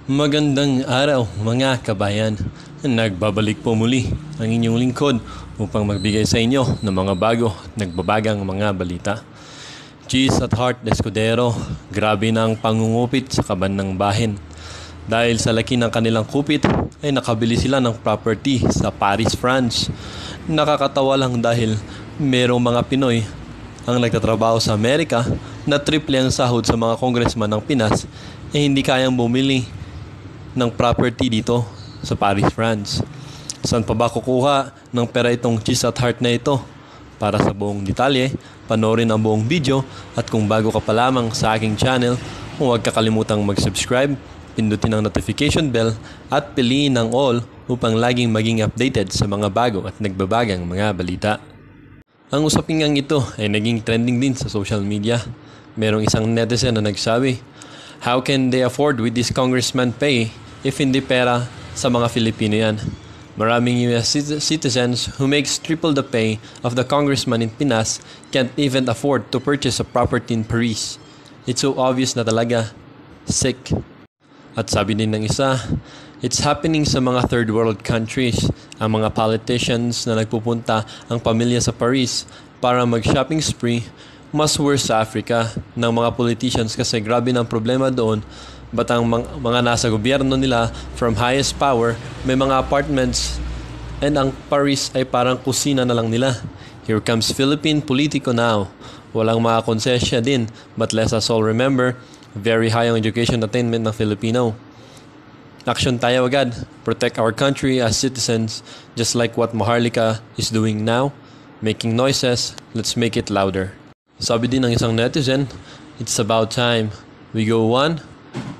Magandang araw mga kabayan. Nagbabalik po muli ang inyong lingkod upang magbigay sa inyo ng mga bago at nagbabagang mga balita. Cheese at Heart Escudero, grabe na ang pangungupit sa kaban ng bahin. Dahil sa laki ng kanilang kupit ay nakabili sila ng property sa Paris, France. Nakakatawa lang dahil merong mga Pinoy ang nagtatrabaho sa Amerika na triple ang sahod sa mga congressman ng Pinas hindi kayang bumili ng property dito sa Paris, France. Saan pa ba kukuha ng pera itong Cheese at Heart na ito? Para sa buong detalye, panoorin ang buong video at kung bago ka pa lamang sa aking channel, huwag kakalimutang mag-subscribe, pindutin ang notification bell at piliin ang all upang laging maging updated sa mga bago at nagbabagang mga balita. Ang usapingang ito ay naging trending din sa social media. Merong isang netizen na nagsabi, "How can they afford with this congressman pay if hindi pera sa mga Filipino yan?" Maraming US citizens who makes triple the pay of the congressman in Pinas can't even afford to purchase a property in Paris. It's so obvious na talaga. Sick. At sabi din ng isa, it's happening sa mga third world countries. Ang mga politicians na nagpupunta ang pamilya sa Paris para mag-shopping spree, mas worse sa Africa ng mga politicians kasi grabe ng problema doon. But ang mga nasa gobyerno nila from highest power, may mga apartments and ang Paris ay parang kusina na lang nila. Here comes Philippine politico now. Walang mga konsesya din, but let us all remember, very high ang education attainment ng Filipino. Action tayo agad. Protect our country as citizens, just like what Maharlika is doing now. Making noises, let's make it louder. Sabi din ng isang netizen, it's about time. We go one,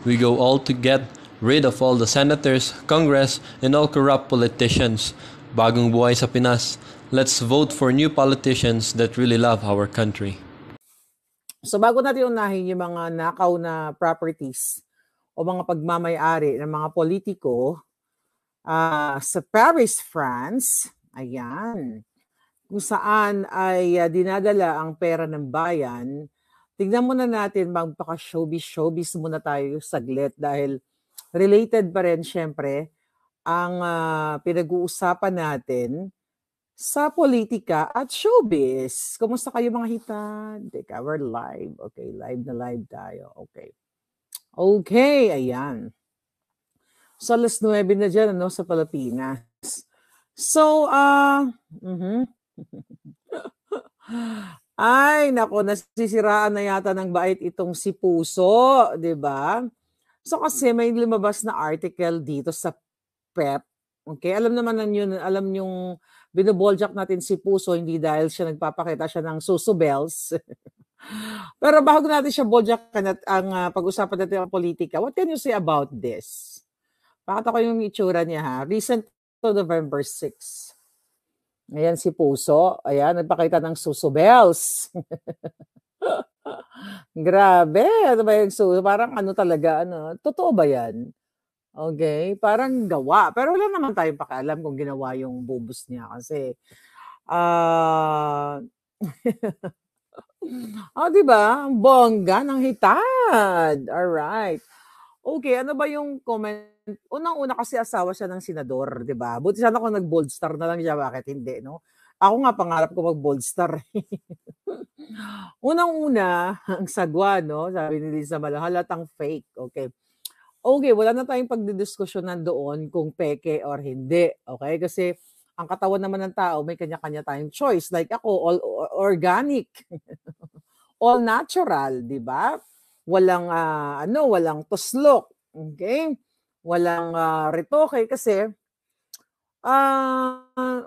we go all to get rid of all the senators, Congress, and all corrupt politicians. Bagong buhay sa Pinas. Let's vote for new politicians that really love our country. So bago natin unahin yung mga nakaw na properties o mga pagmamay-ari ng mga politiko sa Paris, France, ayan, kung saan ay dinadala ang pera ng bayan, tignan muna natin, magpaka-showbiz muna tayo saglit dahil related pa rin syempre ang pinag-uusapan natin sa politika at showbiz. Kumusta kayo mga hitad? Teka, we're live. Okay, live na live tayo. Okay. Okay, ayan. So, alas 9 na dyan, sa Pilipinas. So, ay, nako, nasisiraan na yata ng bait itong si Puso, di ba? So, kasi may lumabas na article dito sa PEP. Okay, alam naman yun, alam yung binoboljak natin si Puso, hindi dahil siya nagpapakita siya ng susubels. Pero bago natin siya boljakan at ang pag-usapan natin ang politika, what can you say about this? Pakita ko yung itsura niya ha. Recent to November 6. Ayan si Puso. Ayan, nagpakita ng susubels. Grabe. Ano ba yung suso? Parang ano talaga, totoo ba yan? Okay, parang gawa. Pero wala naman tayong pakialam kung ginawa yung bubos niya kasi di ba? Bongga ng hitad. All right. Okay, ano ba yung comment? Unang-una kasi asawa siya ng senador, di ba? Buti sana kung nag-bold star na lang siya, bakit hindi, no? Ako nga, pangarap ko mag-bold star. Unang-una, ang sagwa, no? Sabi ni Liza Malo, halatang fake. Okay. Okay, wala na tayong pagdidiskusyonan doon kung peke or hindi. Okay? Kasi ang katawan naman ng tao, may kanya-kanya tayong choice. Like ako, all organic. All natural, di ba? Walang, walang tuslok. Okay? Walang retoke kasi,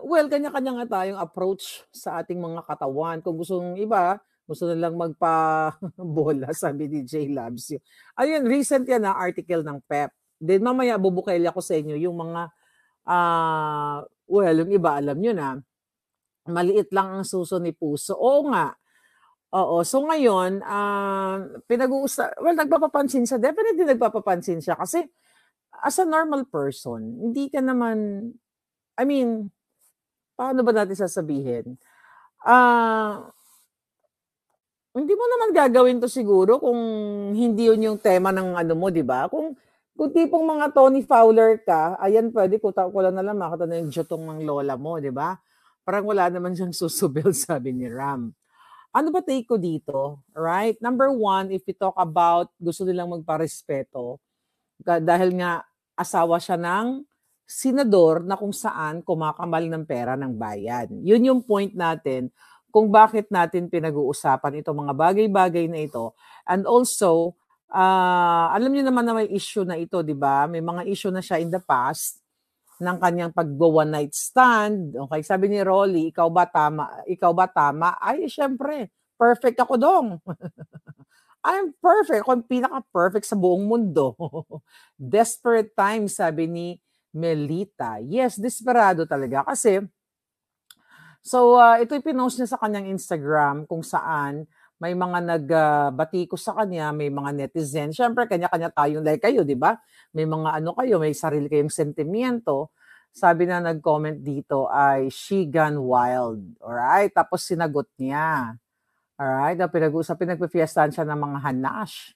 well, kanya-kanya nga tayong approach sa ating mga katawan. Kung gusto ng iba, gusto nilang magpa-bola, sabi ni J. Labs. Ayun, recent yan na article ng PEP. Then mamaya bubukay ako sa inyo yung mga, well, yung iba alam nyo na, maliit lang ang suso ni Puso. Oo nga. Oo. So ngayon, nagpapapansin siya. Definitely nagpapapansin siya kasi as a normal person, hindi ka naman, I mean, paano ba natin sasabihin? Hindi mo naman gagawin to siguro kung hindi yun yung tema ng ano mo, di ba? Kung Kung tipong mga Tony Fowler ka, ayan pwede ko lang na lang makita na yung jotong ng lola mo, di ba? Parang wala naman siyang susubel, sabi ni Ram. Ano ba take ko dito? Right? Number one, if we talk about gusto nilang magparespeto, dahil nga asawa siya ng senador na kung saan kumakamal ng pera ng bayan. Yun yung point natin kung bakit natin pinag-uusapan itong mga bagay-bagay na ito. And also, alam niyo naman na may issue na ito, di ba? May mga issue na siya in the past ng kanyang pag-one night stand. Okay, sabi ni Rolly, ikaw ba tama? Ikaw ba tama? Ay, syempre, perfect ako dong. I'm perfect. Ako ang pinaka-perfect sa buong mundo. Desperate times, sabi ni Melita. Yes, desperado talaga. Kasi, ito'y pinost niya sa kanyang Instagram kung saan may mga nagbatiko sa kanya, may mga netizen. Siyempre, kanya-kanya tayong like kayo, di ba? May mga ano kayo, may sarili kayong sentimiento. Sabi na nag-comment dito ay, she gone wild. Alright? Tapos sinagot niya. Alright? Pinagpifiestahan siya ng mga hanash.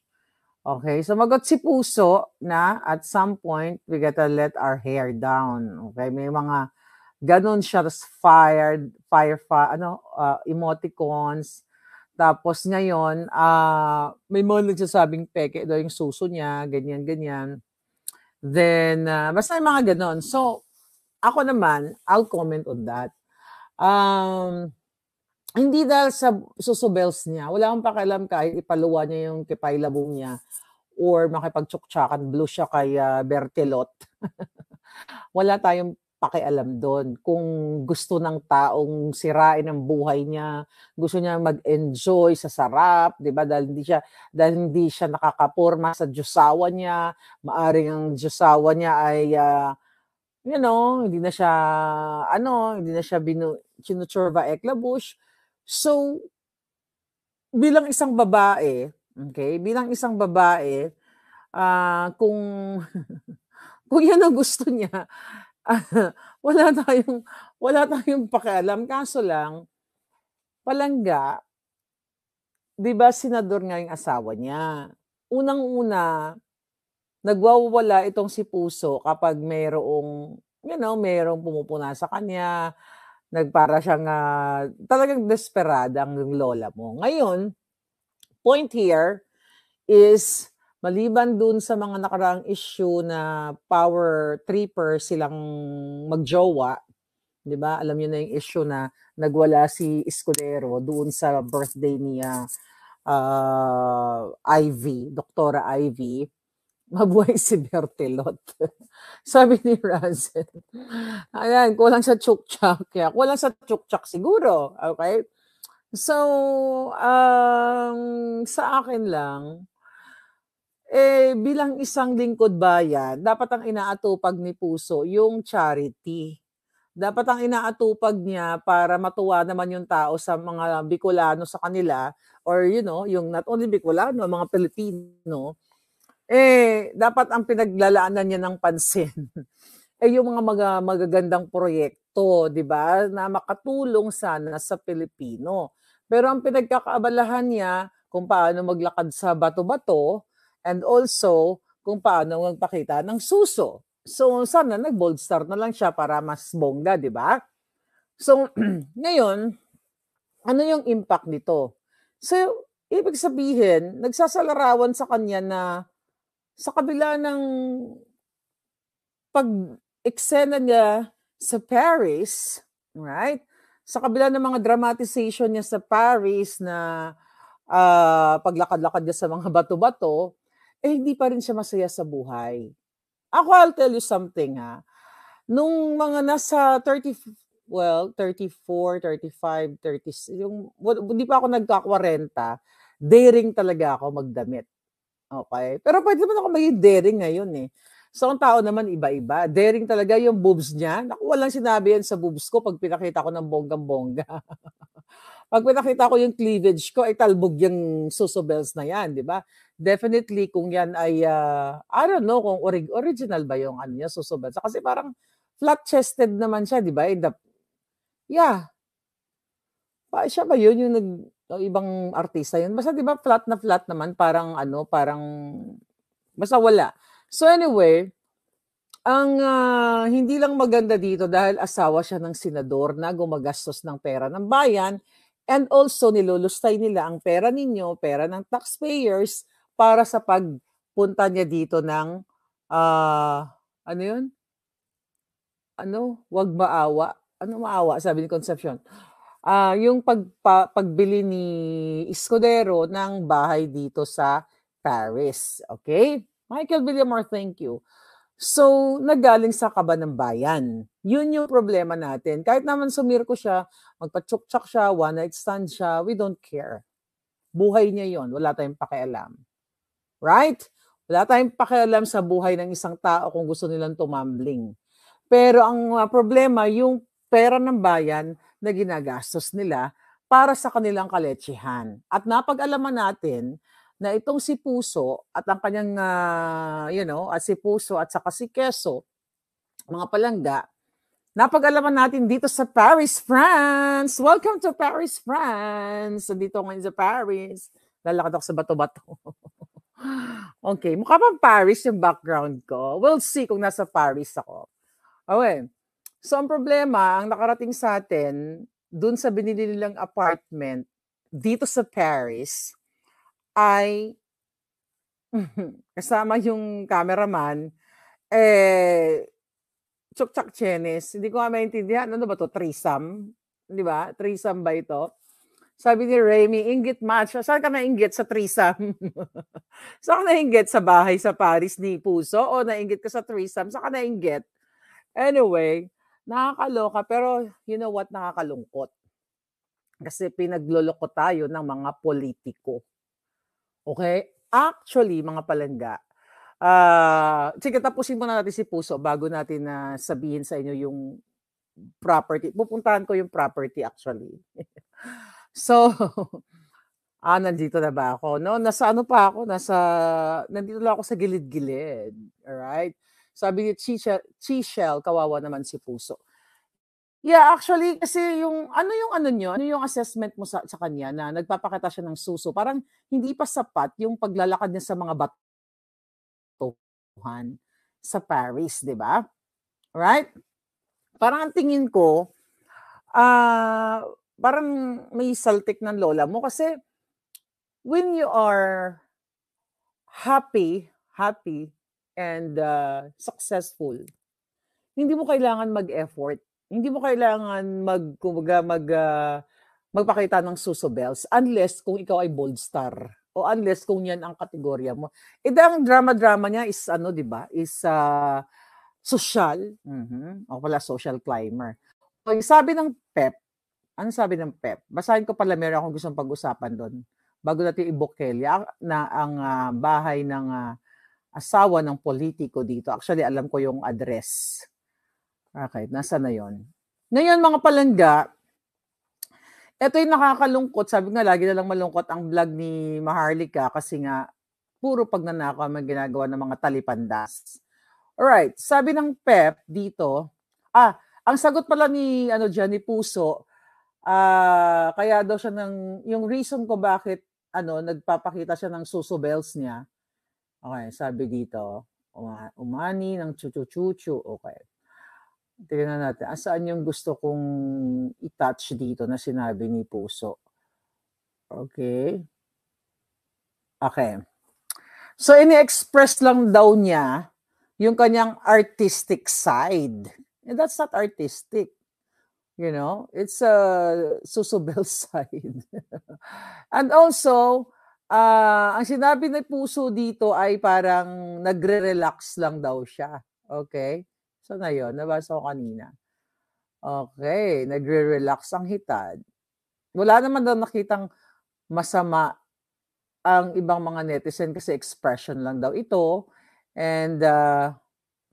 Okay? Sumagot si Puso na at some point, we gotta let our hair down. Okay? May mga ganun siya, emoticons. Tapos ngayon, may mga nagsasabing peke daw yung suso niya, ganyan. Then, basta yung mga ganon. So, ako naman, I'll comment on that. Hindi dahil sa susobels niya, wala akong pakialam kahit ipaluwa niya yung kipailabong niya or makipagtsuktsakan blue siya kay Bertelot. Wala tayong pakialam doon. Kung gusto ng taong sirain ang buhay niya, gusto niya mag-enjoy sa sarap, 'di ba? Dahil hindi siya nakakaporma sa Diyosawa niya, maaring ang Diyosawa niya ay hindi na siya sinutsurba eklabush. So, bilang isang babae, okay? Bilang isang babae, kung kung 'yan ang gusto niya, wala tayong pakialam. Kaso lang, palangga, 'di ba senador nga yung asawa niya. Unang-una, nagwawala itong si Puso kapag merong pumupuna sa kanya, nagpara siyang talagang desperada ang lola mo. Ngayon, point here is maliban dun sa mga nakaraang issue na power tripper silang magjowa, 'di ba? Alam niyo na yung issue na nagwala si Escudero doon sa birthday niya Ivy, Doktora Ivy. Mabuhay si Bertelot. Sabi ni Razel. Ayan, kulang sa tsuktsak. Kaya kulang sa tsuktsak siguro. Okay? So, sa akin lang, bilang isang lingkod bayan, dapat ang inaatupag ni Puso yung charity. Dapat ang inaatupag niya para matuwa naman yung tao sa mga Bicolano sa kanila or yung not only Bicolano, mga Pilipino, dapat ang pinaglalaanan niya ng pansin yung mga magagandang proyekto, 'di ba? Na makatulong sana sa Pilipino. Pero ang pinagkakaabalahan niya kung paano maglakad sa bato-bato and also kung paano magpakita ng suso. So sana nag-bold star na lang siya para mas bongga, 'di ba? So ngayon, ano yung impact nito? So ibig sabihin, nagsasalarawan sa kanya na sa kabila ng pag-eksena niya sa Paris, right? Sa kabila ng mga dramatization niya sa Paris na paglakad-lakad niya sa mga bato-bato, hindi pa rin siya masaya sa buhay. I'll tell you something Nung mga nasa 34, 35, 30, hindi pa ako nagka-40, daring talaga ako magdamit. Okay? Pero pwede naman ako maging daring ngayon So, ang tao naman iba-iba. Daring talaga yung boobs niya. Naku, walang sinabi yan sa boobs ko pag pinakita ko ng bonggang-bongga. Pag pinakita ko yung cleavage ko, ay talbog yung susobels na yan, di ba? Definitely, kung yan ay, I don't know kung original ba yung susobels. Kasi parang flat-chested naman siya, di ba? Yeah. Siya ba yun yung ibang artista yun? Basta di ba flat na flat naman, parang basta wala. So anyway, ang hindi lang maganda dito dahil asawa siya ng senador na gumagastos ng pera ng bayan and also nilulustay nila ang pera ninyo, pera ng taxpayers para sa pagpunta niya dito ng ano yun? Ano? Wag maawa. Ano maawa? Sabi ni Concepcion. Yung pagbili ni Escudero ng bahay dito sa Paris. Okay? Michael Villamor, thank you. So, nagaling sa kaba ng bayan. Yun yung problema natin. Kahit naman sumirko siya, magpa-chuk-chak siya, one-night stand siya, we don't care. Buhay niya yon, wala tayong pakialam. Right? Wala tayong pakialam sa buhay ng isang tao kung gusto nilang tumambling. Pero ang problema, yung pera ng bayan na ginagastos nila para sa kanilang kaletsihan. At napag-alaman natin na itong si Puso at ang kanyang, at si Puso at saka si Keso, mga palangga, napag-alaman natin dito sa Paris, France. Welcome to Paris, France. So dito ngayon sa Paris. Lalakad ako sa bato-bato. Okay, mukha bang Paris yung background ko? We'll see kung nasa Paris ako. Okay. So ang problema, ang nakarating sa atin, dun sa binili nilang apartment dito sa Paris, ay kasama yung cameraman, Chukchak Chenes. Hindi ko nga maintindihan. Ano ba to? Threesome? Di ba? Threesome ba ito? Sabi ni Remy, inggit match. Saan ka nainggit sa threesome? Saan ka nainggit sa bahay sa Paris ni Puso? O nainggit ka sa threesome? Saan ka nainggit? Anyway, nakakaloka. Pero you know what? Nakakalungkot. Kasi pinagloloko tayo ng mga politiko. Okay? Actually, mga palangga, sige, tapusin muna natin si Puso bago natin sabihin sa inyo yung property. Pupuntahan ko yung property actually. So, nandito na ba ako? No? Nasa ano pa ako? Nandito lang ako sa gilid-gilid. Alright? Sabi ni Chichel, kawawa naman si Puso. Yeah, actually, kasi yung assessment mo sa kanya na nagpapakita siya ng suso, parang hindi pa sapat yung paglalakad niya sa mga batuhan sa Paris, di ba? Right? Parang ang tingin ko, parang may saltik ng lola mo kasi when you are happy and successful, hindi mo kailangan mag-effort. Hindi mo kailangan magpakita ng suso bells unless kung ikaw ay bold star o unless kung yan ang kategorya mo. Ang drama niya is di ba? Is social. O pala social climber. So, sabi ng PEP, ano sabi ng PEP? Basahin ko pala, meron akong gustong pag-usapan doon. Bago natin i-bokelya na ang bahay ng asawa ng politiko dito. Actually, alam ko yung address. Okay, nasa na yon. Ngayon, mga palangga, ito yung nakakalungkot. Sabi nga, lagi na lang malungkot ang vlog ni Maharlika kasi nga, puro pagnanakaw ang ginagawa ng mga talipandas. Alright, sabi ng PEP dito, ang sagot pala ni ni Puso, kaya daw siya yung reason ko bakit nagpapakita siya ng suso bells niya. Okay, sabi dito, umani ng chuchu-chuchu. Okay. Tingnan natin, saan yung gusto kong i-touch dito na sinabi ni Puso. Okay. Okay. So, ini-express lang daw niya yung kanyang artistic side. And that's not artistic. You know, it's a susubel side. And also, ang sinabi ni Puso dito ay parang nagre-relax lang daw siya. Okay? So na yun, nabasa ko kanina. Okay, nagre-relax ang hitad. Wala naman daw nakitang masama ang ibang mga netizen kasi expression lang daw ito. And,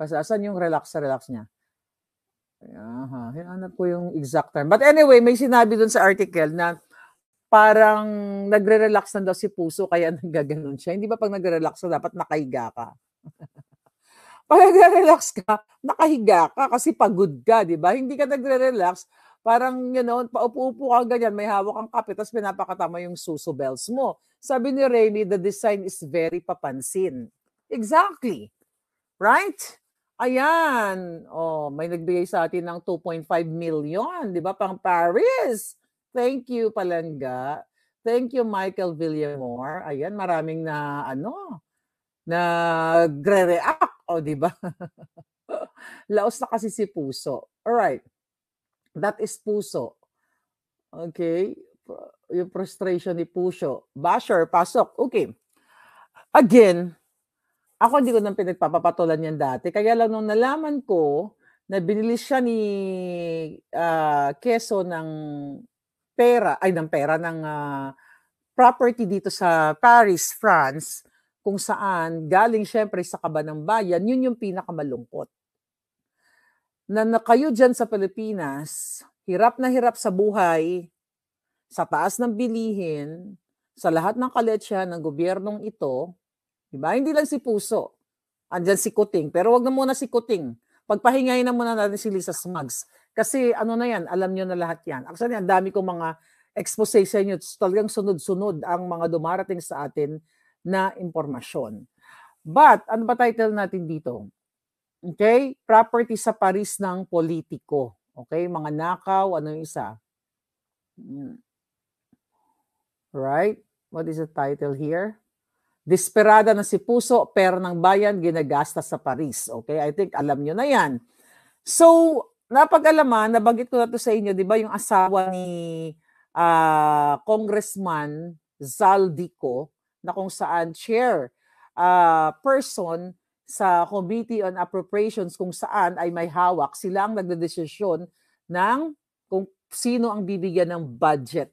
saan yung relax niya? Hinanap ko yung exact term. But anyway, may sinabi dun sa article na parang nagre-relax na daw si Puso kaya nagaganon siya. Hindi ba pag nagre-relax na dapat nakahiga ka? Pag nagre-relax ka, nakahiga ka kasi pagod ka, di ba? Hindi ka nagre-relax, parang, paupo-upo ka ganyan, may hawak kang kape, tapos pinapakatama yung suso bells mo. Sabi ni Remy, the design is very papansin. Exactly. Right? Ayan. Oh, may nagbigay sa atin ng 2.5 million, di ba? Pang Paris. Thank you, Palangga. Thank you, Michael Villamor. Ayan, maraming na, nagre-react. O, di ba? Laos na kasi si Puso. Alright. That is Puso. Okay. Yung frustration ni Puso. Basher, pasok. Okay. Again, ako hindi ko nang pinagpapapatulan yan dati. Kaya lang nung nalaman ko na binili siya ni Quezon ng property dito sa Paris, France, kung saan galing syempre sa kaba ng bayan, yun yung pinakamalungkot. Na kayo dyan sa Pilipinas, hirap na hirap sa buhay, sa taas ng bilihin, sa lahat ng kaletsya ng gobyernong ito, diba? Hindi lang si Puso. Andyan si Kuting. Pero wag na muna si Kuting. Pagpahingayin na muna natin si Lisa Smugs. Kasi ano na yan, alam nyo na lahat yan. Actually, ang dami kong mga expose sa inyo. Talagang sunod-sunod ang mga dumarating sa atin na impormasyon. But, ano ba title natin dito? Okay? Property sa Paris ng politiko. Okay? Mga nakaw, ano yung isa? Right? What is the title here? Desperada na si Puso, pera ng bayan, ginagasta sa Paris. Okay? I think alam nyo na yan. So, napag-alaman, nabanggit ko na to sa inyo, di ba yung asawa ni Congressman Zaldico, na kung saan chair person sa Committee on Appropriations, kung saan ay may hawak, sila ang nagdedesisyon ng kung sino ang bibigyan ng budget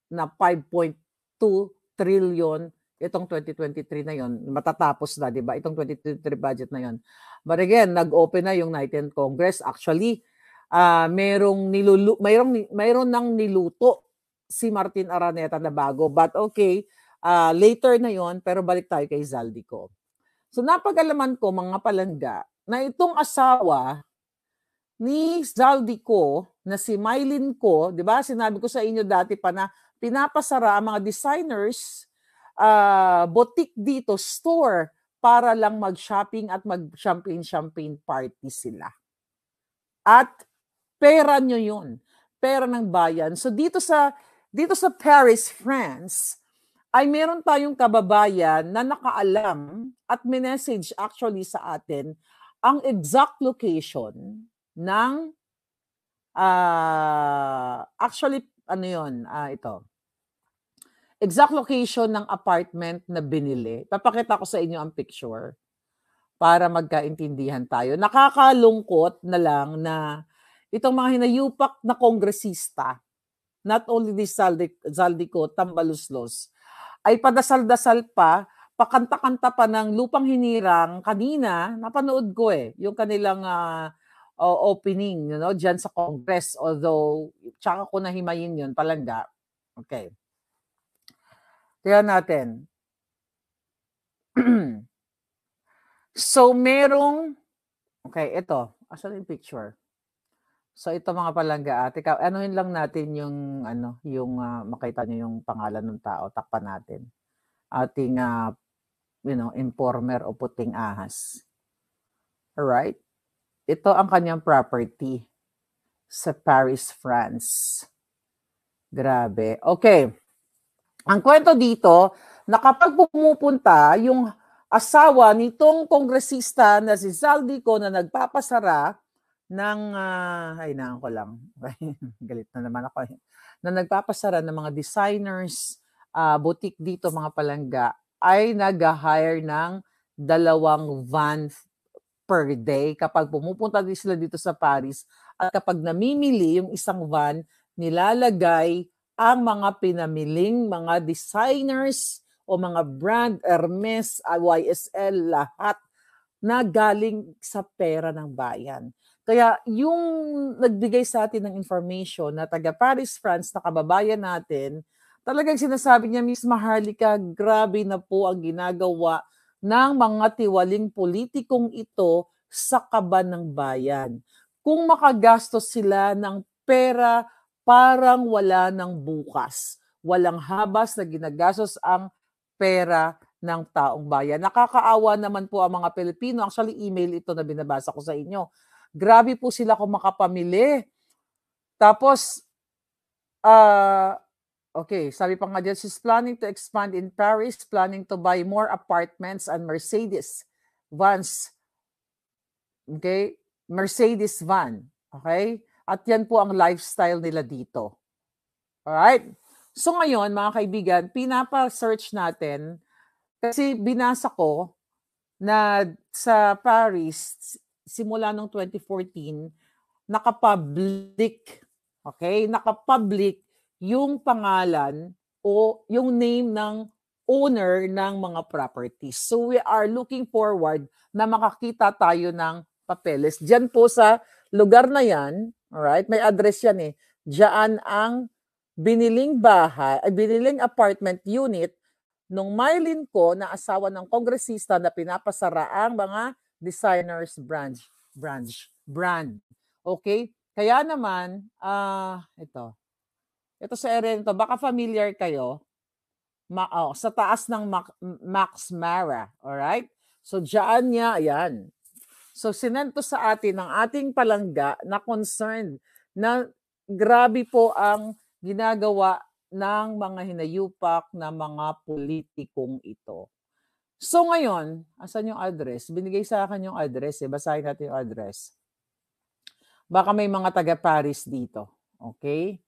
na 5.2 trillion itong 2023 na yon, matatapos na, di ba? Itong 2023 budget na yon. But again, nag-open na yung 19th Congress. Actually, mayroon nang niluto si Martin Araneta na bago. But okay, later na yon, pero balik tayo kay Zaldico. So napag-alaman ko, mga palangga, na itong asawa ni Zaldico, na si Mylene Ko, di ba? Sinabi ko sa inyo dati pa na pinapasara ang mga designers boutique dito, store, para lang mag-shopping at mag-champagne party sila. At pera nyo yun. Pera ng bayan. So dito sa Paris, France, ay meron tayong kababayan na nakaalam at message actually sa atin ang exact location ng actually, ano yun, ito. Exact location ng apartment na binili. Papakita ko sa inyo ang picture para magkaintindihan tayo. Nakakalungkot na lang na itong mga hinayupak na kongresista, not only this Zaldico, Tambaluslos, ay padasal-dasal pa, pakanta-kanta pa ng Lupang Hinirang. Kanina, napanood ko yung kanilang opening, dyan sa Congress. Although, tsaka ko nahimayin yun, palangga. Okay. Tingnan natin. So, okay, ito. Asan yung picture? So, ito mga palangga. Anuhin lang natin yung, makita nyo yung pangalan ng tao. Takpan natin. Ating, informer o puting ahas. Alright? Ito ang kanyang property sa Paris, France. Grabe. Okay. Ang kwento dito, na kapag pumupunta yung asawa nitong kongresista na si Zaldico na nagpapasara ng, ko lang, galit na naman ako, na nagpapasara ng mga designers, boutique dito mga palangga, ay nag-hire ng 2 van per day kapag pumupunta din sila dito sa Paris, at kapag namimili yung isang van, nilalagay ang mga pinamiling mga designers o mga brand, Hermes, YSL, lahat na galing sa pera ng bayan. Kaya yung nagbigay sa atin ng information na taga Paris, France, na kababayan natin, talagang sinasabi niya, Miss Maharlika, grabe na po ang ginagawa ng mga tiwaling politikong ito sa kaban ng bayan. Kung makagastos sila ng pera, parang wala ng bukas. Walang habas na ginagastos ang pera ng taong bayan. Nakakaawa naman po ang mga Pilipino. Actually, email ito na binabasa ko sa inyo. Grabe po sila kung makapamili. Tapos, okay, sabi pa nga dyan, she's planning to expand in Paris, planning to buy more apartments and Mercedes vans. Okay? Mercedes van. Okay? At yan po ang lifestyle nila dito. Alright? So ngayon, mga kaibigan, pinapa-search natin kasi binasa ko na sa Paris, simula noong 2014, nakapublic, okay? Nakapublic yung pangalan o yung name ng owner ng mga properties. So we are looking forward na makakita tayo ng papeles. Diyan po sa lugar na yan, alright, may address yan eh. Diyan ang biniling bahay, biniling apartment unit nung Mylene ko na asawa ng kongresista na pinapasara ang mga designers brand. Okay? Kaya naman, ito sa area nito, baka familiar kayo, sa taas ng Max Mara, alright? So, dyan niya, ayan. So, sinento sa atin ng ating palangga na concerned na grabe po ang ginagawa ng mga hinayupak na mga politikong ito. So ngayon, asan yung address? Binigay sa akin yung address. Basahin natin yung address. Baka may mga taga-Paris dito. Okay?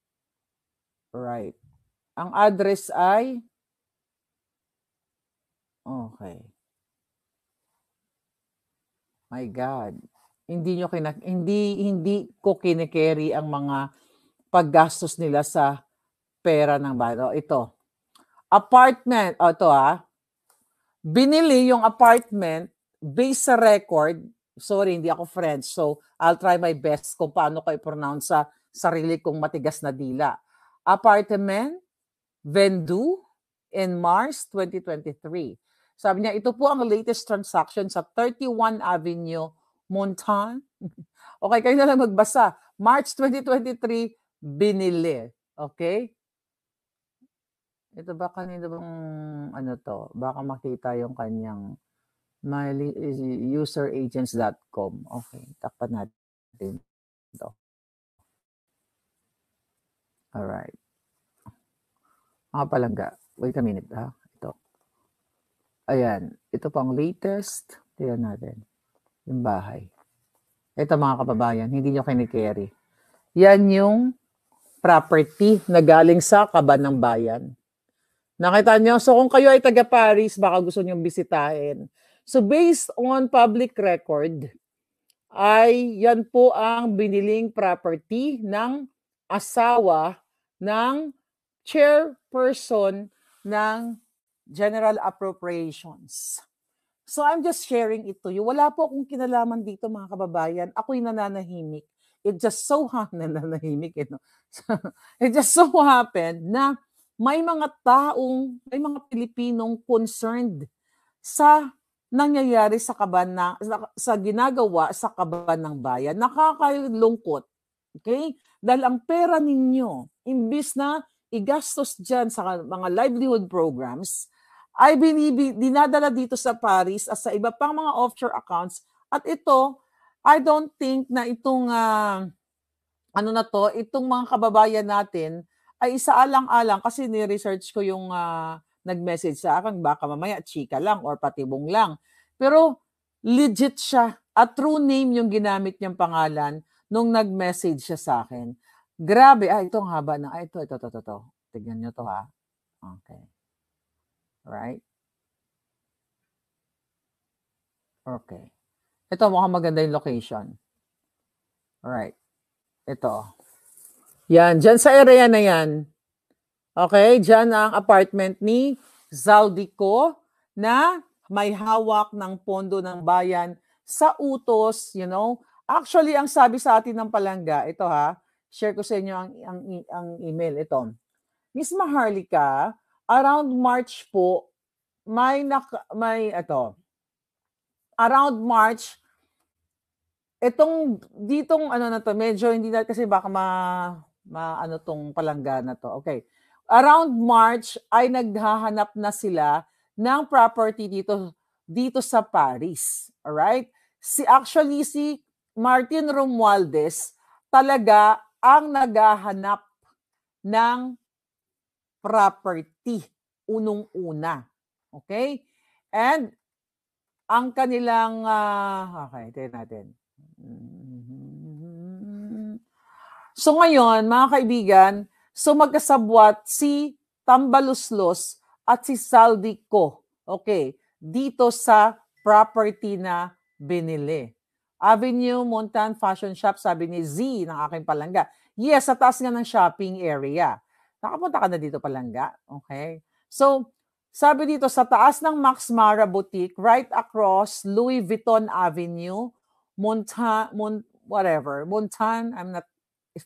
Right. Ang address ay... Okay. My God. Hindi ko kine-carry ang mga paggastos nila sa pera ng bayan. Ito. Apartment. Ito binili yung apartment based sa record. Sorry, hindi ako French. So, I'll try my best kung paano ko i-pronounce sa sarili kong matigas na dila. Apartment vendu in March 2023. Sabi niya, ito po ang latest transaction sa 31 Avenue, Montan. Okay, kayo na lang magbasa. March 2023, binili. Okay? Ito ba kanina bang Baka makita yung kanyang useragents.com. Okay, takpan natin ito. Alright. Mga palangga. Wait a minute Ito. Ayan. Ito pang latest. Tignan natin. Yung bahay. Ito mga kababayan, hindi nyo kinikerry. Yan yung property na galing sa kaban ng bayan. Nakita nyo? So kung kayo ay taga Paris, baka gusto nyo bisitahin. So based on public record, ay yan po ang biniling property ng asawa ng chairperson ng General Appropriations. So I'm just sharing it to you. Wala po akong kinalaman dito mga kababayan. Ako'y nananahimik. It just so happened It just so happened na may mga Pilipinong concerned sa nangyayari sa ginagawa sa kaban ng bayan. Nakakalungkot. Okay? Dahil ang pera ninyo, imbis na igastos dyan sa mga livelihood programs, ay dinadala dito sa Paris at sa iba pang mga offshore accounts. At ito, I don't think na itong itong mga kababayan natin ay isaalang-alang kasi ni-research ko yung nag-message sa akin, baka mamaya chika lang or patibong lang. Pero legit siya. At true name yung ginamit niyang pangalan nung nag-message siya sa akin. Grabe. Ito ang haba na. Ito. Tignan nyo to Okay. Right? Okay. Ito, mukhang maganda yung location. Alright. Ito. Yan. Diyan sa area na yan. Okay? Diyan ang apartment ni Zaldico na may hawak ng pondo ng bayan sa utos, Actually, ang sabi sa atin ng palangga, ito share ko sa inyo ang email. Ito. Miss Maharlika, around March po, around March, ditong medyo hindi na kasi baka tong palangga na to. Okay. Around March ay naghahanap na sila ng property dito sa Paris. Alright? Si Martin Romualdez talaga ang naghahanap ng property unong-una. Okay? And ang kanilang okay, tingnan natin. So ngayon, mga kaibigan, so magkasabwat si Tambaluslos at si Saldico. Okay, dito sa property na binili. Avenue Montan Fashion Shop, sabi ni Z ng aking palangga. Yes, sa taas nga ng shopping area. Nakapunta ka na dito palangga? Okay. So, sabi dito, sa taas ng Max Mara Boutique, right across Louis Vuitton Avenue, Montan, I'm not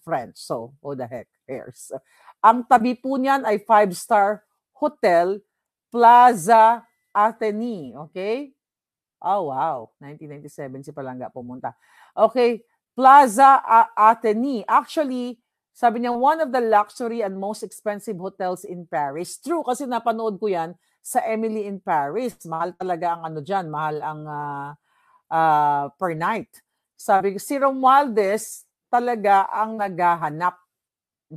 French, so who the heck cares? Ang tabi po niyan ay 5-star hotel, Plaza Athénée, okay? Oh, wow. 1997 si Palangga pumunta. Okay, Plaza Athénée. Actually, sabi niya, one of the luxury and most expensive hotels in Paris. True, kasi napanood ko yan sa Emily in Paris. Mahal talaga ang dyan. Mahal ang per night. Sabi ko, si Romualdez talaga ang naghahanap.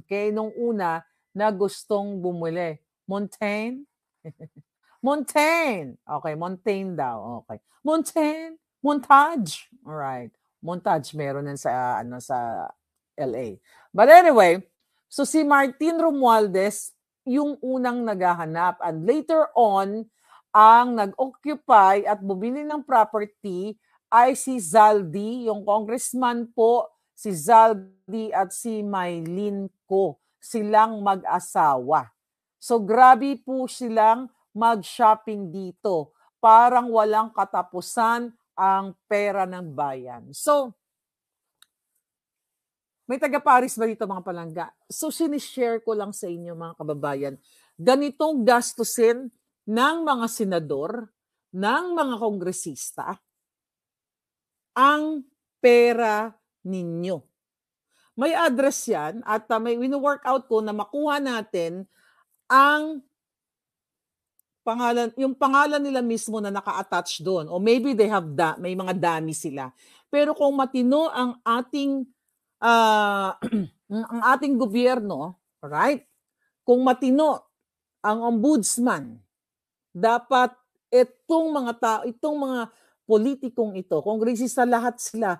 Okay, nung una na gustong bumili. Montaigne? Montaigne. Okay, Montaigne daw. Okay. Montaigne, Montage. All right. Montage meron yan sa sa LA. But anyway, so si Martin Romualdez yung unang naghahanap, and later on ang nag-occupy at bumili ng property ay si Zaldi, yung congressman po, si Zaldi at si Maylin Ko. Silang mag-asawa. So grabe po silang mag-shopping dito. Parang walang katapusan ang pera ng bayan. So, may taga-Paris ba dito mga palangga? So, sinishare ko lang sa inyo mga kababayan. Ganitong gastusin ng mga senador, ng mga kongresista, ang pera ninyo. May address yan at may wino-workout ko na makuha natin ang pangalan, yung pangalan nila mismo na naka-attach doon. O maybe they have may mga dummy sila. Pero kung matino ang ating ang ating gobyerno, right? Kung matino ang ombudsman, dapat itong mga politikong ito, kongresista, lahat sila,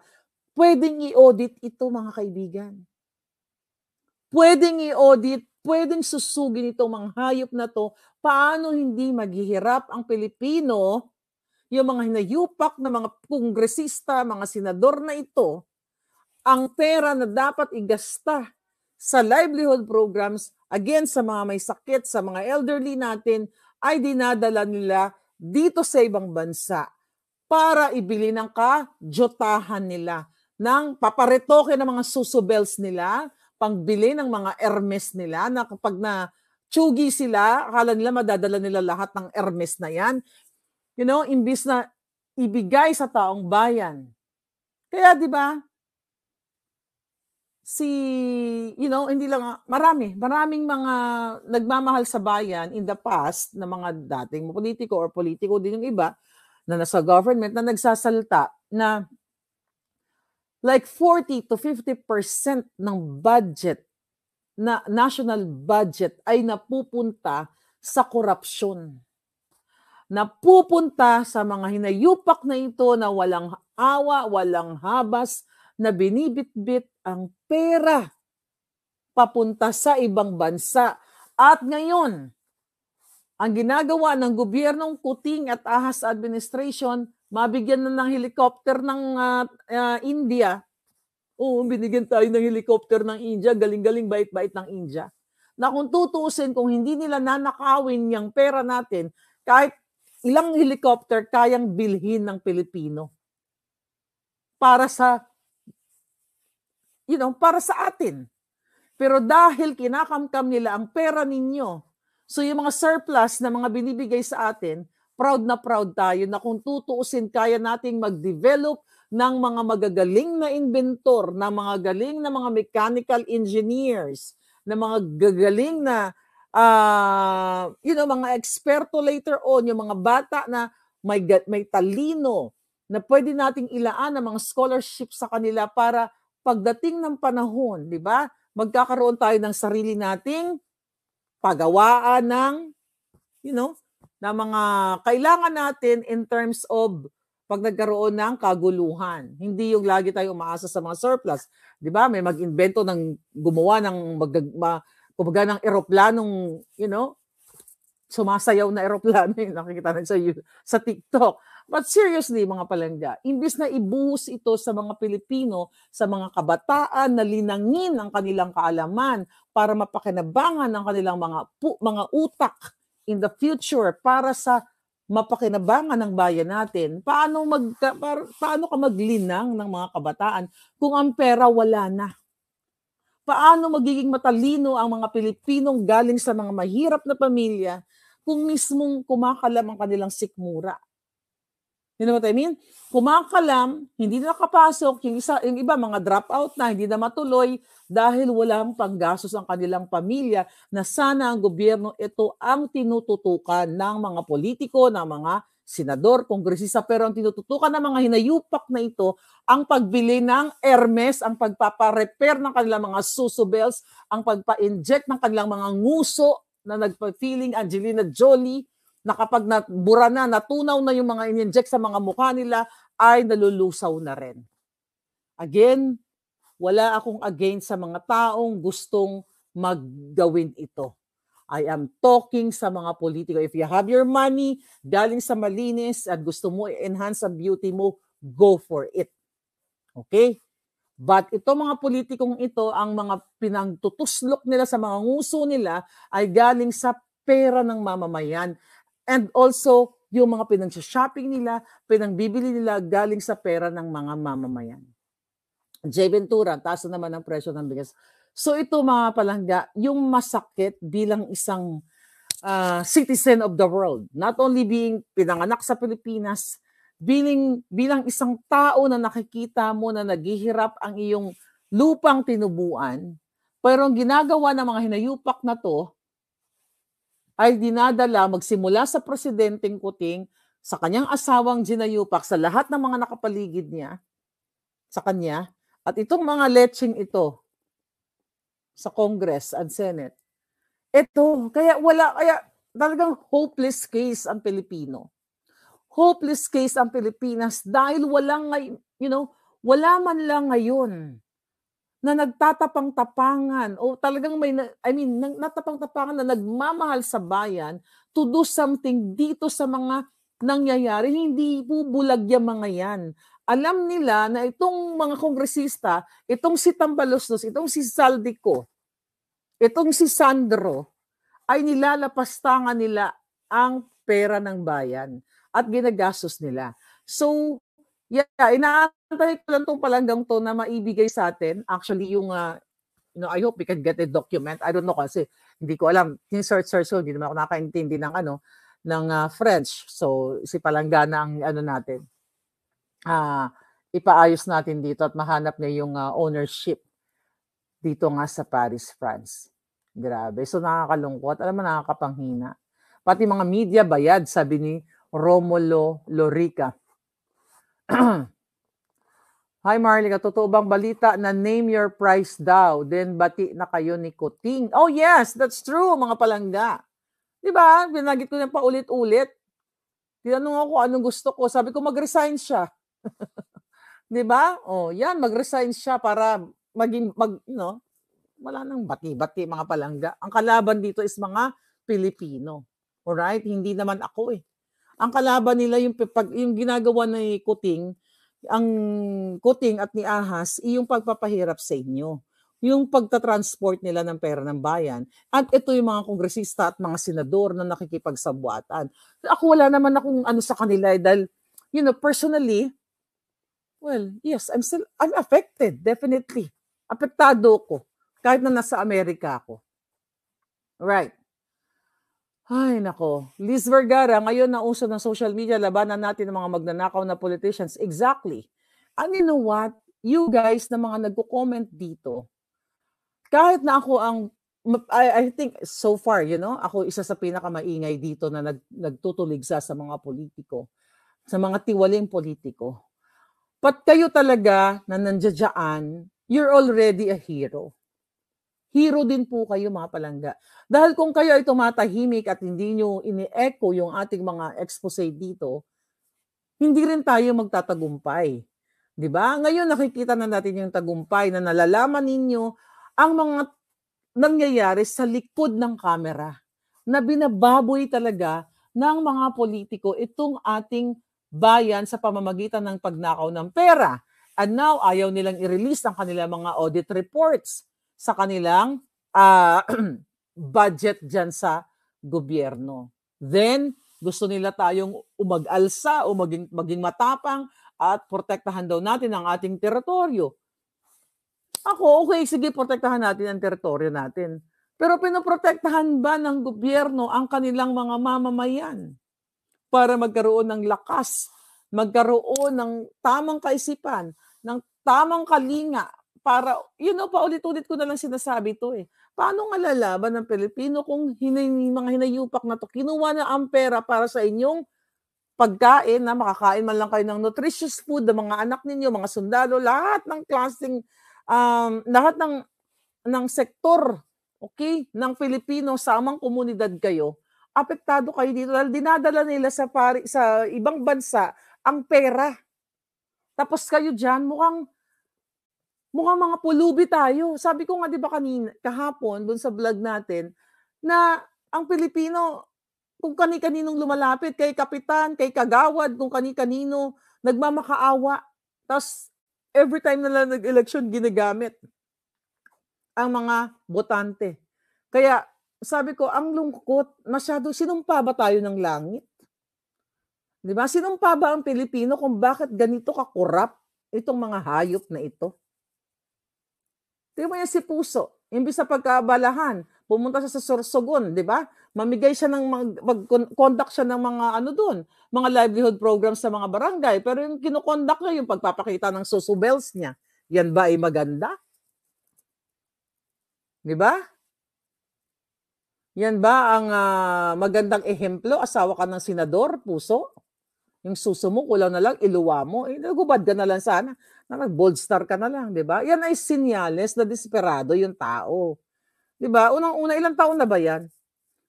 pwedeng i-audit ito mga kaibigan. Pwedeng i-audit, pwedeng susugin itong mga hayop na to, paano hindi maghihirap ang Pilipino, yung mga hinayupak na mga kongresista, mga senador na ito, ang pera na dapat igasta sa livelihood programs, again sa mga may sakit, sa mga elderly natin, ay dinadala nila dito sa ibang bansa para ibili ng kajotahan nila, ng paparetoke ng mga susubels nila, pangbili ng mga Hermes nila, na kapag na tsugi sila, akala nila madadala nila lahat ng Hermes na yan. You know, imbis na ibigay sa taong bayan. Kaya di ba, hindi lang, maraming mga nagmamahal sa bayan in the past na mga dating politiko or politiko din yung iba na nasa government na nagsasalita na like 40 to 50% ng budget, na national budget ay napupunta sa korupsyon. Napupunta sa mga hinayupak na ito na walang awa, walang habas, na binibitbit ang pera papunta sa ibang bansa. At ngayon, ang ginagawa ng gobyernong Kuting at Ahas Administration, mabigyan na ng helicopter ng India. Oo, binigyan tayo ng helicopter ng India, galing-galing, bait-bait ng India. Na kung tutuusin, kung hindi nila nanakawin yung pera natin, kahit ilang helicopter kayang bilhin ng Pilipino para sa para sa atin. Pero dahil kinakamkam nila ang pera ninyo, so yung mga surplus na mga binibigay sa atin, proud na proud tayo na kung tutuusin, kaya nating mag-develop ng mga magagaling na inventor, na mga galing na mga mechanical engineers, na mga gagaling na mga eksperto later on, yung mga bata na may talino, na pwede nating ilaan ng mga scholarship sa kanila para pagdating ng panahon, di ba? Magkakaroon tayo ng sarili nating pagawaan ng, na mga kailangan natin in terms of pag nagkaroon ng kaguluhan. Hindi yung lagi tayo umaasa sa mga surplus. Di ba? May mag-invento ng gumawa ng kumbaga ng eroplanong, sumasayaw na eroplano yung nakikita natin sa TikTok. But seriously, mga palangga, imbis na ibuhos ito sa mga Pilipino, sa mga kabataan na linangin ang kanilang kaalaman para mapakinabangan ang kanilang mga utak in the future para sa mapakinabangan ng bayan natin, paano ka maglinang ng mga kabataan kung ang pera wala na? Paano magiging matalino ang mga Pilipinong galing sa mga mahirap na pamilya kung mismong kumakalam ang kanilang sikmura? You know what I mean? Kumakalam, hindi na nakapasok, yung iba mga drop out na, hindi na matuloy dahil walang panggastos ang kanilang pamilya na sana ang gobyerno ito ang tinututukan ng mga politiko, ng mga senador, kongresista, pero ang tinututukan ng mga hinayupak na ito ang pagbili ng Hermes, ang pagpaparepair ng kanilang mga susubels, ang pagpa-inject ng kanilang mga nguso na nagpa-feeling Angelina Jolie, na kapag nabura na, natunaw na yung mga in-inject sa mga mukha nila, ay nalulusaw na rin. Again, wala akong against sa mga taong gustong maggawin ito. I am talking sa mga politiko. If you have your money, galing sa malinis, at gusto mo i-enhance ang beauty mo, go for it. Okay? But ito mga politikong ito, ang mga pinangtutuslok nila sa mga nguso nila ay galing sa pera ng mamamayan. And also, yung mga pinang-shopping nila, pinang-bibili nila galing sa pera ng mga mamamayan. J. Ventura, taas na naman ang presyo ng bigas. So ito mga palangga, yung masakit bilang isang citizen of the world, not only being pinanganak sa Pilipinas, bilang isang tao na nakikita mo na naghihirap ang iyong lupang tinubuan, pero ang ginagawa ng mga hinayupak na to, ay dinadala magsimula sa presidenteng Kuting, sa kanyang asawang ginayupak, sa lahat ng mga nakapaligid niya, sa kanya, at itong mga leching ito sa Congress and Senate. Ito, kaya talagang hopeless case ang Pilipino. Hopeless case ang Pilipinas dahil wala man lang ngayon na nagtatapang-tapangan o talagang natapang-tapangan na nagmamahal sa bayan to do something dito sa mga nangyayari. Hindi bubulag yung mga yan. Alam nila na itong mga kongresista, itong si Tambaloslos, itong si Saldico, itong si Sandro, ay nilalapastangan nila ang pera ng bayan at ginagastos nila. So, inaantay ko lang itong palanggang to na maibigay sa atin. Actually, yung, I hope we can get a document. I don't know kasi, hindi ko alam. Search ko, hindi naman ako nakaintindi ng French. So, si palanggana ang natin. Ipaayos natin dito at mahanap niya yung ownership dito nga sa Paris, France. Grabe. So, nakakalungkot. Alam mo, nakakapanghina. Pati mga media bayad, sabi ni Romulo Lorica. Hi Marlica, totoo bang balita na name your price daw, then bati na kayo ni Kuting? Oh yes, that's true mga palangga. Diba? Binagit ko na paulit-ulit. Tinanong ako anong gusto ko. Sabi ko mag-resign siya. Diba? Oh, yan, mag-resign siya para wala nang bati-bati mga palangga. Ang kalaban dito is mga Pilipino. Alright? Hindi naman ako eh. Ang kalaban nila yung ginagawa ni Kuting, ang Kuting at ni Ahas, yung pagpapahirap sa inyo. Yung pagtatransport nila ng pera ng bayan. At ito yung mga kongresista at mga senador na nakikipagsabuatan. Ako wala naman akong sa kanila dahil, personally, well, yes, I'm affected, definitely. Apektado ko, kahit na nasa Amerika ako. Right. Ay, nako. Liz Vergara, ngayon na uso ng social media, labanan natin ng mga magnanakaw na politicians. Exactly. And you know what? You guys na mga nagko-comment dito, kahit na ako ang I think so far, ako isa sa pinakamaingay dito na nagtutuligsa sa mga politiko, sa mga tiwaling politiko. But kayo talaga na nandiyan, you're already a hero. Hero din po kayo, mga palangga. Dahil kung kayo ay tumatahimik at hindi nyo ini-echo yung ating mga expose dito, hindi rin tayo magtatagumpay. 'Di ba? Ngayon nakikita na natin yung tagumpay na nalalaman ninyo ang mga nangyayari sa likod ng kamera na binababoy talaga ng mga politiko itong ating bayan sa pamamagitan ng pagnakaw ng pera. And now, ayaw nilang i-release ang kanilang mga audit reports sa kanilang budget dyan sa gobyerno. Then, gusto nila tayong umag-alsa o maging matapang at protektahan daw natin ang ating teritoryo. Ako, okay, sige, protektahan natin ang teritoryo natin. Pero pinoprotektahan ba ng gobyerno ang kanilang mga mamamayan para magkaroon ng lakas, magkaroon ng tamang kaisipan, ng tamang kalinga, para, paulit-ulit ko na lang sinasabi ito eh. Paano nga lalaban ng Pilipino kung mga hinayupak na to, kinuha na ang pera para sa inyong pagkain, na makakain man lang kayo ng nutritious food ng mga anak ninyo, mga sundalo, lahat ng klaseng, lahat ng sektor, okay, ng Pilipino, sa amang komunidad kayo, apektado kayo dito dahil dinadala nila sa ibang bansa ang pera. Tapos kayo dyan, mukhang mga pulubi tayo. Sabi ko nga, di ba kahapon, dun sa vlog natin, na ang Pilipino, kung kani-kaninong lumalapit, kay kapitan, kay kagawad, kung kani-kanino, nagmamakaawa. Tapos, every time na lang nag-election, ginagamit ang mga botante. Kaya, sabi ko, ang lungkot, masyado, sinumpa ba tayo ng langit? Di ba? Sinumpa ba ang Pilipino kung bakit ganito kakurap itong mga hayop na ito? Tingnan mo yan si Puso, imbis sa pagkabalahan, pumunta siya sa Sorsogon, di ba? Mamigay siya mag-conduct siya ng mga mga livelihood programs sa mga barangay. Pero yung kinokonduct niya, yung pagpapakita ng susubels niya, yan ba ay maganda? Di ba? Yan ba ang magandang ehemplo? Asawa ka ng senador, Puso? Yung suso mo, kulang na lang, iluwa mo. Nagubad ka na lang sana. Nag-bold star ka na lang, di ba? Yan ay sinyales na desperado yung tao. Di ba? Unang-una, ilang taon na ba yan?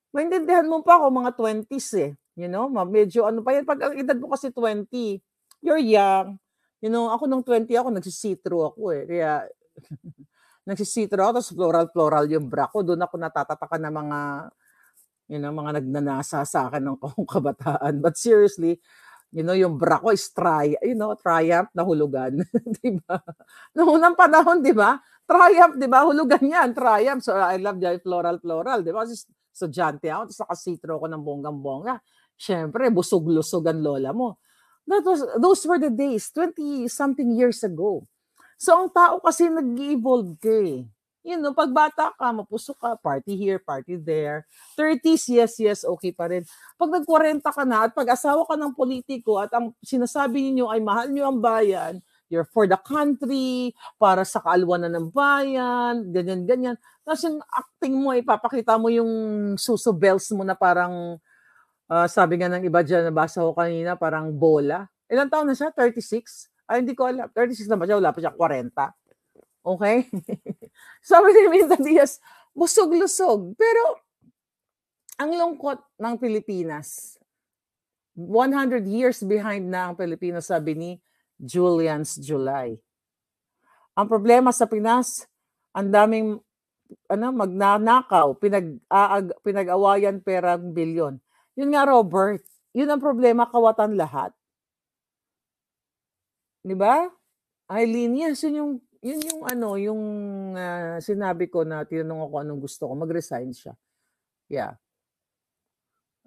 Maintindihan mo pa ako, mga 20s eh. Medyo pa yan. Pag ang edad mo kasi 20, you're young. Ako nung 20 ako, nagsisitro ako eh. Kaya, nagsisitro ako, tapos floral yung bra ko. Doon ako natatatakan ng mga, mga nagnanasa sa akin ng kabataan. But seriously, yung bra ko is Triumph na hulugan. Diba? Noong unang panahon, diba? Triumph, diba? Hulugan yan, Triumph. So, I love the floral, diba? Kasi estudyante ako, tapos nakasitro ako ng bonggang-bongga. Siyempre, busog-lusog ang lola mo. Those were the days, 20-something years ago. So, ang tao kasi nag-evolve ka eh. Pag bata ka, mapuso ka, party here, party there. 30s, yes, okay pa rin. Pag nag-40 ka na at pag-asawa ka ng politiko at ang sinasabi niyo ay mahal niyo ang bayan, you're for the country, para sa kaalwanan ng bayan, ganyan. Tapos yung acting mo, ipapakita mo yung suso bells mo na parang, sabi nga ng iba dyan, nabasa ko kanina, parang bola. Ilang taon na siya? 36? Ay, hindi ko alam. 36 na ba siya? Wala pa siya 40. Okay? Sabi ni Minda Diaz, busog-lusog. Pero, ang lungkot ng Pilipinas, 100 years behind na ang Pilipinas, sabi ni Julian's July. Ang problema sa Pinas, ang daming magnanakaw, pinag-awayan perang bilyon. Yun nga, Robert, yun ang problema, kawatan lahat. Di ba? Eileen, yes, yun yung sinabi ko na tinanong ako anong gusto ko, mag-resign siya. Yeah.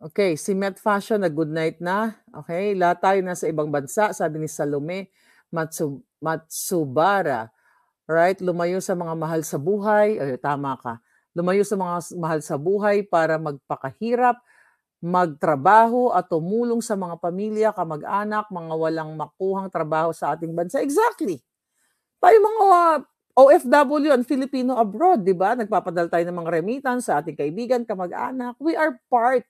Okay, si Met Fashion na good night na. Okay, lahat tayo nasa ibang bansa, sabi ni Salome Matsubara. Right, lumayo sa mga mahal sa buhay. Tama ka. Lumayo sa mga mahal sa buhay para magpakahirap, magtrabaho at tumulong sa mga pamilya, kamag-anak, mga walang makuhang trabaho sa ating bansa. Exactly. Tayo mga OFW and Filipino abroad, di ba? Nagpapadala tayo ng mga remittance sa ating kaibigan, kamag-anak. We are part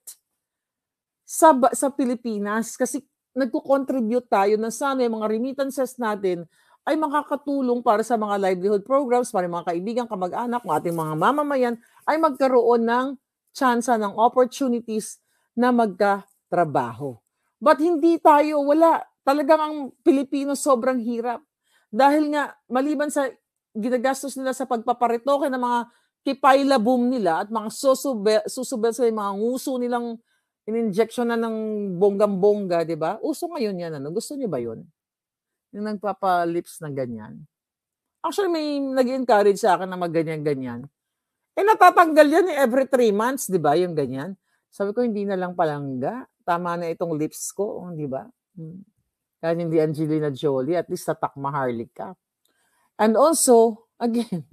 sa Pilipinas kasi nagko-contribute tayo na sana yung mga remittances natin ay makakatulong para sa mga livelihood programs, para mga kaibigan, kamag-anak, ng ating mga mamamayan ay magkaroon ng tsansa, ng opportunities na magkatrabaho. But hindi tayo, wala. Talagang ang Pilipino sobrang hirap. Dahil nga, maliban sa ginagastos nila sa pagpaparitoke ng mga kipayla boom nila at mga susubel sa mga nguso nilang in-injection na ng bonggang-bongga, di ba? Uso ngayon yan. Ano? Gusto niyo ba yun? Yung nagpapalips na ganyan. Actually, may nag-encourage sa akin na mag-ganyan-ganyan. Natatanggal yan every 3 months, di ba? Yung ganyan. Sabi ko, hindi na lang palangga. Tama na itong lips ko, di ba? Kaya hindi Angelina Jolie, at least tatak Maharlika. And also, again,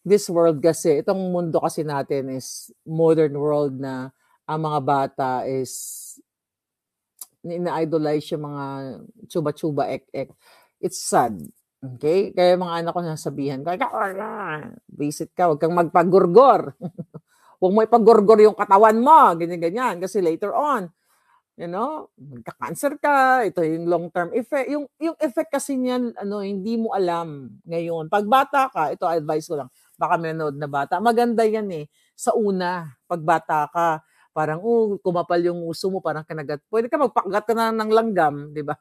this world kasi, itong mundo kasi natin is modern world na ang mga bata is ina-idolize yung mga chuba-chuba, ek-ek. It's sad. Okay? Kaya mga anak ko nasabihan, visit ka, huwag kang magpagurgor. Huwag mo ipagurgor yung katawan mo, ganyan-ganyan. Kasi later on, magka-cancer ka, ito yung long-term effect. Yung effect kasi niyan, hindi mo alam ngayon. Pag bata ka, ito advice ko lang, baka may nanood na bata, maganda yan sa una, pag bata ka, parang, kumapal yung uso mo, parang kinagat. Pwede ka magpakagat ka na ng langgam, di ba?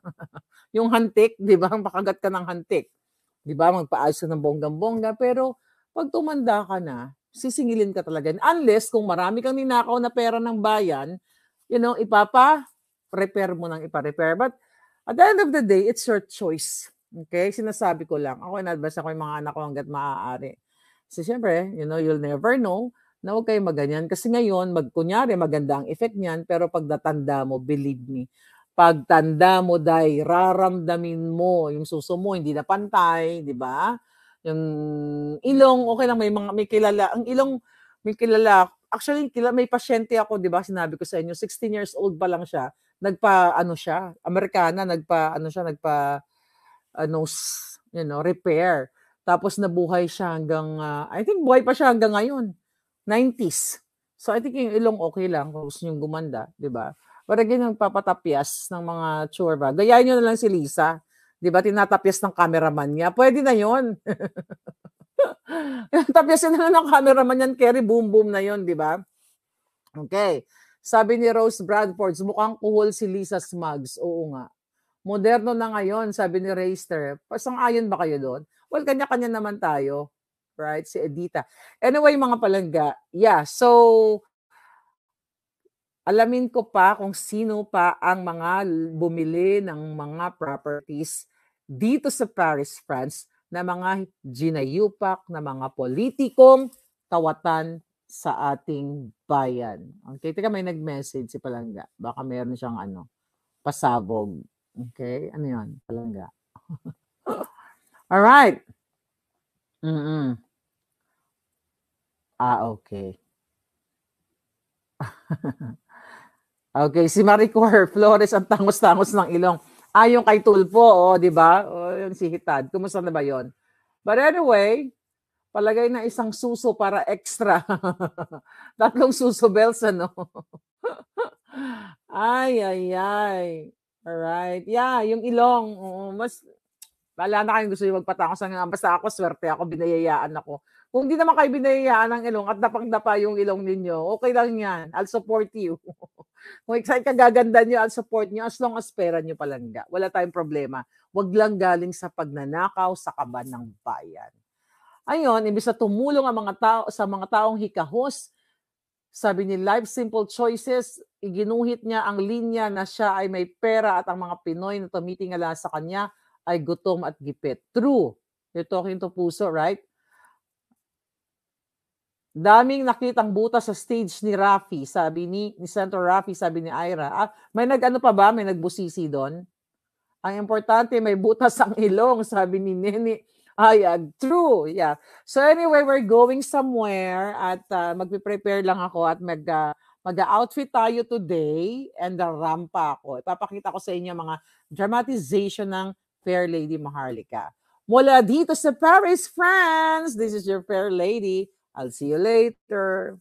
Yung hantik, di ba? Pakagat ka ng hantik. Di ba? Magpaayos ka ng bonggang-bongga. Pero, pag tumanda ka na, sisingilin ka talaga. Unless, kung marami kang ninakaw na pera ng bayan, ipapa-repair mo ng ipa-repair. But, at the end of the day, it's your choice. Okay? Sinasabi ko lang. Ako, in-advise ako yung mga anak ko hanggat maaari. So, siyempre, you'll never know na huwag kayo maganyan. Kasi ngayon, kunyari, maganda ang effect niyan, pero pag natanda mo, believe me, pag tanda mo, raramdamin mo, yung suso mo, hindi na pantay, di ba? Yung ilong, okay lang, may kilala. Ang ilong, may kilala. Actually, may pasyente ako, di ba? Sinabi ko sa inyo, 16 years old pa lang siya. Amerikana, repair. Tapos nabuhay siya hanggang, I think buhay pa siya hanggang ngayon. 90s. So I think yung ilong okay lang kung gusto nyo gumanda, di ba? But again, yung papatapyas ng mga churba. Gayahin nyo na lang si Lisa. Di ba? Tinatapyas ng cameraman niya. Pwede na yon. Tapyasin na lang ng cameraman yan. Kerry boom boom na yon, di ba? Okay. Sabi ni Rose Bradford, mukhang kuhol si Lisa Smugs. Oo nga. Moderno na ngayon, sabi ni Rayster. Pasang-ayon ba kayo doon? Well, kanya-kanya naman tayo. Right? Si Edita. Anyway, mga palangga. Yeah, so alamin ko pa kung sino pa ang mga bumili ng mga properties dito sa Paris, France na mga ginayupak na mga politikong kawatan sa ating bayan. Okay, teka, may nag-message si Palangga. Baka meron siyang pasabog. Okay, ano yun? Palangga. Alright. Okay. Okay, si Maricor Flores ang tangos-tangos ng ilong. Yung kay Tulfo, di ba? Yung si Hitad. Kumusta na ba yon? But anyway, palagay na isang suso para extra. 3 suso bells, Ay. Alright. Yeah, yung ilong. Mas, wala na kayong gusto yung magpatangos. Basta ako, swerte ako, binayayaan ako. Kung hindi naman kayo binayayaan ng ilong at dapang-dapa yung ilong ninyo, okay lang yan. I'll support you. Kung excited ka gaganda nyo, I'll support nyo as long as pera nyo palangga. Wala tayong problema. Huwag lang galing sa pagnanakaw sa kaban ng bayan. Ayon, imbis na tumulong ang mga tao sa mga taong hikahos, sabi ni Life Simple Choices, iginuhit niya ang linya na siya ay may pera at ang mga Pinoy na tumitingala sa kanya ay gutom at gipit. True. You're talking to puso, right? Daming nakitang butas sa stage ni Rafi, sabi ni Senator Rafi, sabi ni Ira. May pa ba? May nagbusisi doon? Ang importante, may butas ang ilong, sabi ni Nene. True. Yeah. So anyway, we're going somewhere at magpe-prepare lang ako at mag-outfit tayo today and rampa ako. Ipapakita ko sa inyo mga dramatization ng Fair Lady Maharlika. Mula dito sa Paris, France, this is your fair lady. I'll see you later.